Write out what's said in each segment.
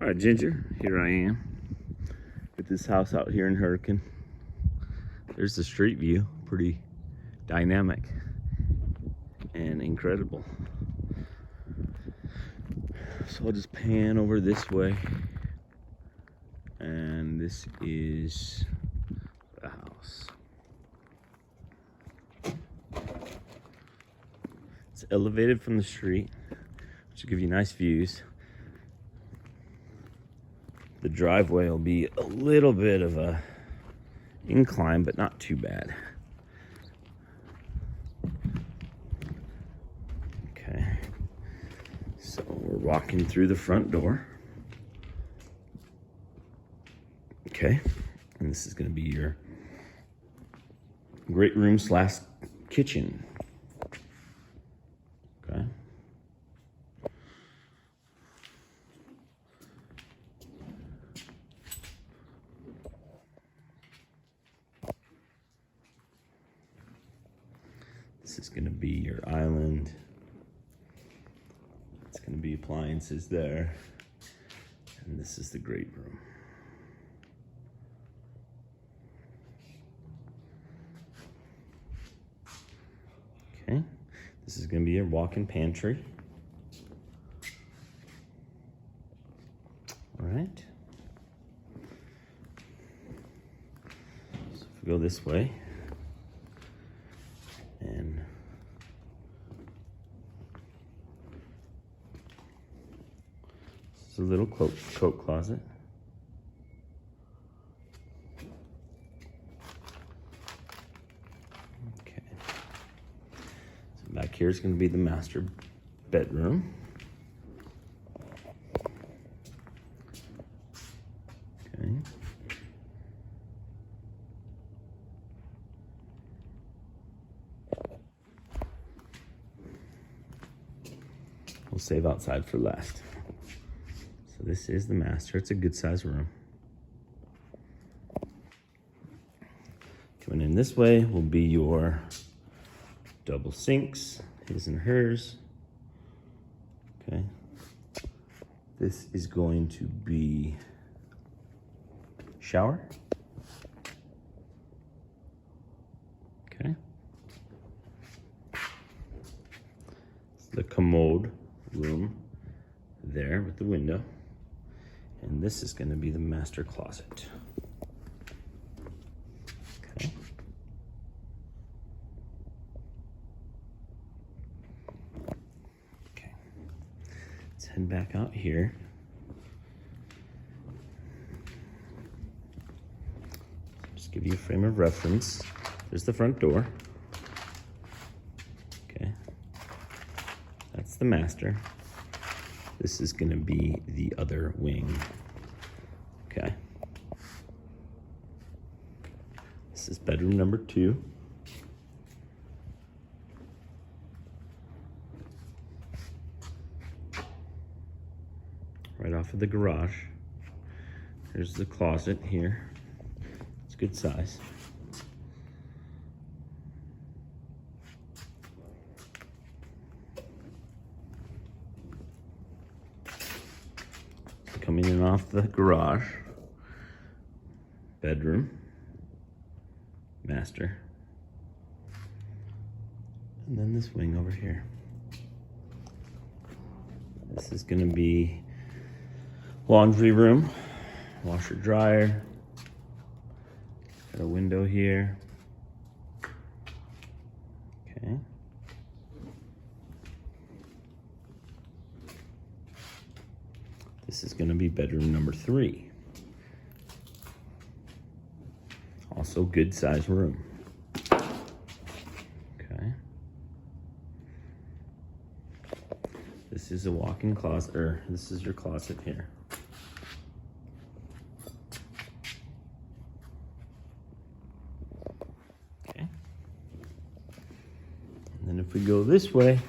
All right, Ginger, here I am with this house out here in Hurricane. There's the street view, pretty dynamic and incredible. So I'll just pan over this way, and this is the house. It's elevated from the street, which will give you nice views. The driveway will be a little bit of a incline, but not too bad. Okay, so we're walking through the front door. Okay, and this is going to be your great room / kitchen. Okay. This is going to be your island. It's going to be appliances there. And this is the great room. Okay. This is going to be your walk-in pantry. All right. So if we go this way, and this is a little coat closet. Okay. So back here is going to be the master bedroom. Okay. We'll save outside for last. So this is the master. It's a good size room. Coming in this way will be your double sinks, his and hers. Okay. This is going to be shower. Okay. The commode room there with the window, and this is going to be the master closet. Okay. Okay. Let's head back out here. Just give you a frame of reference. There's the front door. Okay. That's the master. This is going to be the other wing. Okay. This is bedroom number 2. Right off of the garage. There's the closet here. It's good size. Coming in off the garage, bedroom, master, and then this wing over here. This is going to be laundry room, washer dryer, got a window here. Okay. This is going to be bedroom number 3. Also good size room. Okay. This is a walk-in closet, or this is your closet here. Okay. And then if we go this way,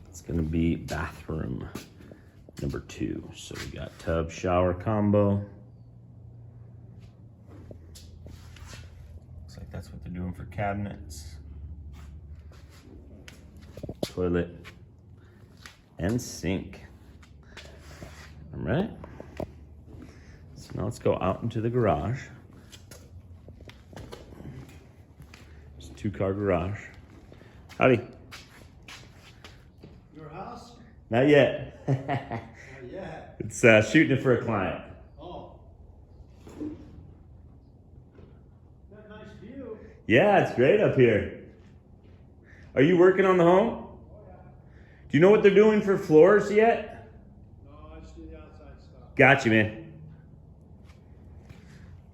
it's going to be bathroom number 2. So we got tub shower combo. Looks like that's what they're doing for cabinets. Toilet and sink. All right. So now let's go out into the garage. It's a 2-car garage. Howdy. Your house? Not yet. Not yet. It's shooting it for a client. Oh. Got a nice view. Yeah, it's great up here. Are you working on the home? Oh, yeah. Do you know what they're doing for floors yet? No, I just do the outside stuff. Gotcha, man.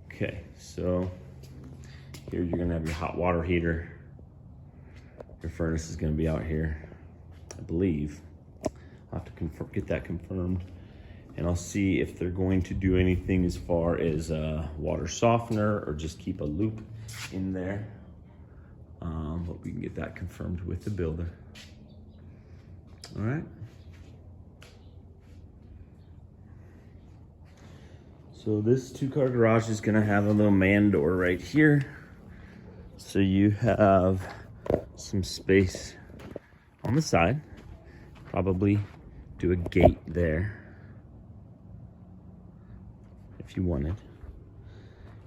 Okay, so here you're gonna have your hot water heater. Your furnace is gonna be out here, I believe. I'll have to get that confirmed. And I'll see if they're going to do anything as far as water softener or just keep a loop in there. But we can get that confirmed with the builder. All right. So this 2-car garage is gonna have a little man door right here. So you have some space on the side. Probably do a gate there if you wanted.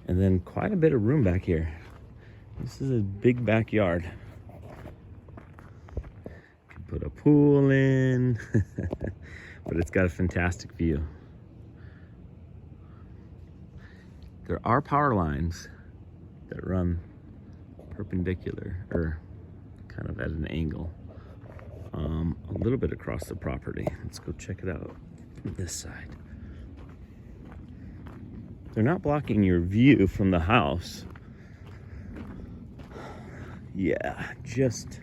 And then quite a bit of room back here. This is a big backyard. Could put a pool in, but it's got a fantastic view. There are power lines that run perpendicular, or kind of at an angle, a little bit across the property. Let's go check it out from this side. They're not blocking your view from the house. Yeah, just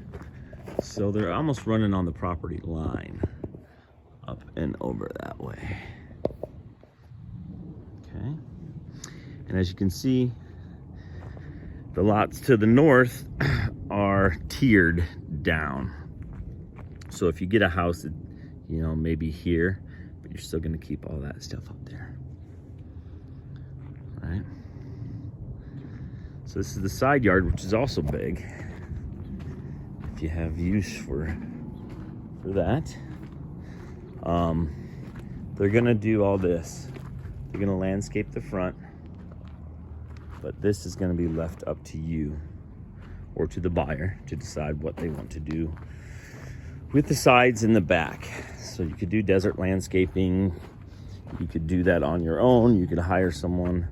so they're almost running on the property line up and over that way. Okay. And as you can see, the lots to the north are tiered down. So if you get a house, you know, maybe here, but you're still gonna keep all that stuff up there. All right. So this is the side yard, which is also big. If you have use for that. They're gonna do all this. They're gonna landscape the front, but this is gonna be left up to you or to the buyer to decide what they want to do with the sides and the back. So you could do desert landscaping. You could do that on your own. You could hire someone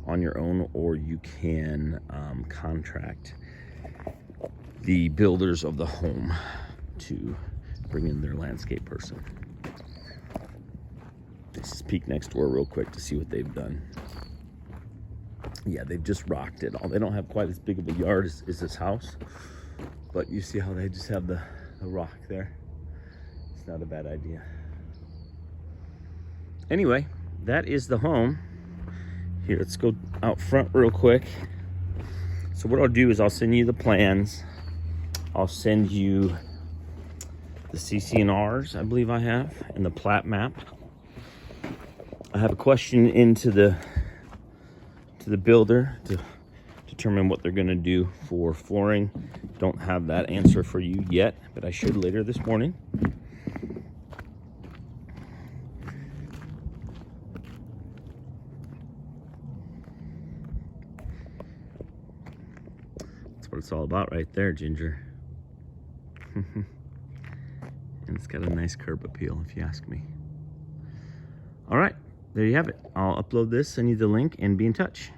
on your own, or you can contract the builders of the home to bring in their landscape person. Let's just peek next door real quick to see what they've done. Yeah, they've just rocked it all. They don't have quite as big of a yard as this house, but you see how they just have the rock there. It's not a bad idea. Anyway, that is the home. Here, let's go out front real quick. So what I'll do is I'll send you the plans. I'll send you the CC&Rs, I believe I have, and the plat map. I have a question into the builder to determine what they're gonna do for flooring. Don't have that answer for you yet, but I should later this morning. That's what it's all about right there, Ginger. And it's got a nice curb appeal, if you ask me. All right, there you have it. I'll upload this, send you the link, and be in touch.